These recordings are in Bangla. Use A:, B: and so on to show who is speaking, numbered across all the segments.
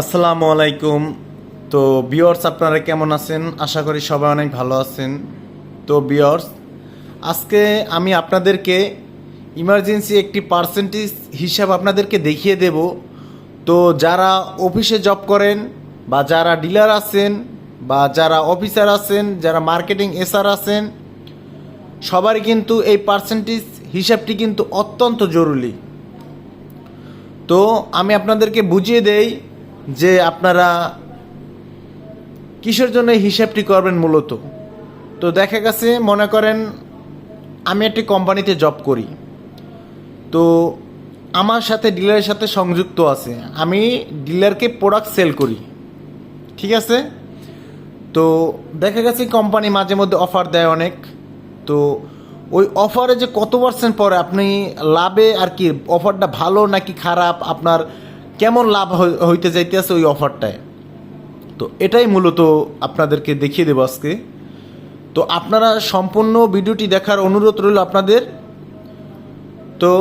A: আসসালামু আলাইকুম। তো ভিউয়ার্স, আপনারা কেমন আছেন? আশা করি সবাই অনেক ভালো আছেন। তো ভিউয়ার্স, আজকে আমি আপনাদেরকে ইমার্জেন্সি একটি পার্সেন্টেজ হিসাব আপনাদেরকে দেখিয়ে দেব। তো যারা অফিসে জব করেন বা যারা ডিলার আছেন বা যারা অফিসার আছেন, যারা মার্কেটিং এসআর আছেন, সবারই কিন্তু এই পার্সেন্টেজ হিসাবটি কিন্তু অত্যন্ত জরুরি। তো আমি আপনাদেরকে বুঝিয়ে দেই যে আপনারা কিসের জন্য এই হিসাবটি করবেন মূলত। তো দেখা গেছে, মনে করেন আমি একটি কোম্পানিতে জব করি, তো আমার সাথে ডিলারের সাথে সংযুক্ত আছে, আমি ডিলারকে প্রোডাক্ট সেল করি, ঠিক আছে। তো দেখা গেছে কোম্পানি মাঝে মধ্যে অফার দেয় অনেক। তো ওই অফারে যে কত পার্সেন্ট পরে আপনি লাভে আর কি, অফারটা ভালো নাকি খারাপ, আপনার কেমন লাভ হইতে যাইতেছে ওই অফারটায়, তো এটাই মূলত আপনাদেরকে দেখিয়ে দেবো আজকে। তো আপনারা সম্পূর্ণ ভিডিওটি দেখার অনুরোধ রইল আপনাদের। তো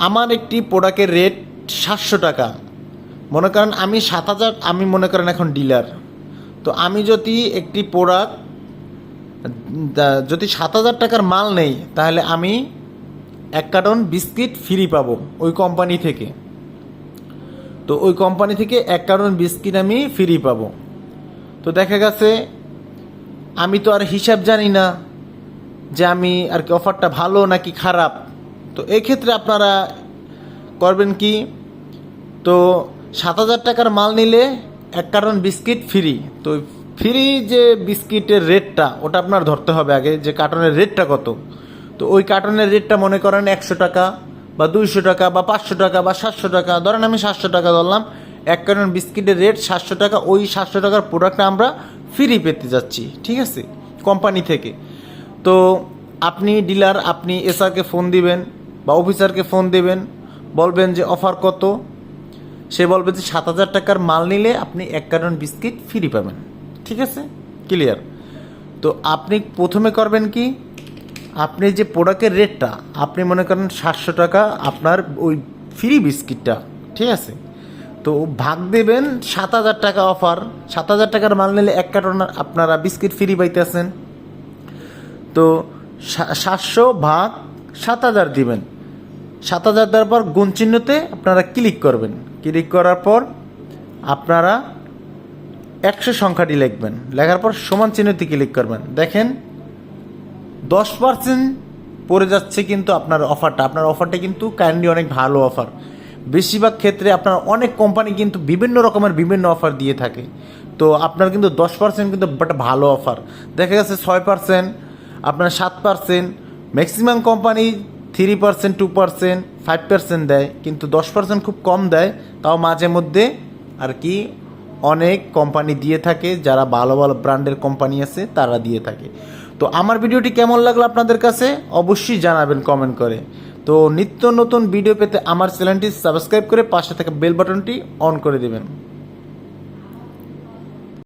A: আমার একটি প্রোডাক্টের রেট 700 টাকা। মনে করেন আমি 7,000, আমি মনে করেন এখন ডিলার। তো আমি যদি একটি প্রোডাক্ট যদি 7,000 টাকার মাল নেই, তাহলে আমি 1 কার্টন বিস্কিট ফ্রি পাবো ওই কোম্পানি থেকে। তো ওই কোম্পানি থেকে 1 কার্টন বিস্কিট আমি ফ্রি পাবো। তো দেখা গেছে আমি তো আর হিসাব জানি না যে আমি আর কি অফারটা ভালো নাকি খারাপ। তো এক্ষেত্রে আপনারা করবেন কি, তো 7,000 টাকার মাল নিলে 1 কার্টন বিস্কিট ফ্রি। তো ফ্রি যে বিস্কিটের রেটটা, ওটা আপনার ধরতে হবে আগে যে কার্টনের রেটটা কত। তো ওই কার্টনের রেটটা মনে করেন 100 টাকা বা 200 টাকা বা 500 টাকা বা 700 টাকা, ধরেন আমি 700 টাকা ধরলাম। 1 কার্টন বিস্কিটের রেট 700 টাকা। ওই 700 টাকার প্রোডাক্টটা আমরা ফ্রি পেতে যাচ্ছি, ঠিক আছে, কোম্পানি থেকে। তো আপনি ডিলার, আপনি এসআরকে ফোন দিবেন বা অফিসারকে ফোন দিবেন, বলবেন যে অফার কত। সে বলবে যে 7,000 টাকার মাল নিলে আপনি 1 কার্টন বিস্কিট ফ্রি পাবেন, ঠিক আছে, ক্লিয়ার। তো আপনি প্রথমে করবেন কি, আপনি যে প্রোডাক্টের রেটটা আপনি মনে করেন 700 টাকা আপনার ওই ফ্রি বিস্কিটটা, ঠিক আছে। তো ভাগ দেবেন 7,000 টাকা অফার। 7,000 টাকার মাল নিলে 1 কার্টন আপনারা বিস্কিট ফ্রি পাইতেছেন। তো 700 ভাগ 7,000 দিবেন। 7,000 দেওয়ার পর গুণ চিহ্নতে আপনারা ক্লিক করবেন। ক্লিক করার পর আপনারা 100 সংখ্যাটি লিখবেন, লেখার পর সমান চিহ্নতে ক্লিক করবেন। দেখেন 10% পড়ে যাচ্ছে কিন্তু আপনার অফারটা কিন্তু কাইন্ডলি অনেক ভালো অফার। বেশিরভাগ ক্ষেত্রে আপনার অনেক কোম্পানি কিন্তু বিভিন্ন রকমের বিভিন্ন অফার দিয়ে থাকে। তো আপনার কিন্তু 10% কিন্তু একটা ভালো অফার। দেখা গেছে 6%, আপনার 7%, ম্যাক্সিমাম কোম্পানি 3%, 2%, 5% দেয়, কিন্তু 10% খুব কম দেয়। তাও মাঝে মধ্যে আর কি অনেক কোম্পানি দিয়ে থাকে, যারা ভালো ভালো ব্র্যান্ডের কোম্পানি আছে তারা দিয়ে থাকে। তো আমার ভিডিওটি কেমন লাগলো আপনাদের কাছে অবশ্যই জানাবেন কমেন্ট করে। তো নিত্য নতুন ভিডিও পেতে আমার চ্যানেলটি সাবস্ক্রাইব করে পাশে থাকা বেল বাটনটি অন করে দেবেন।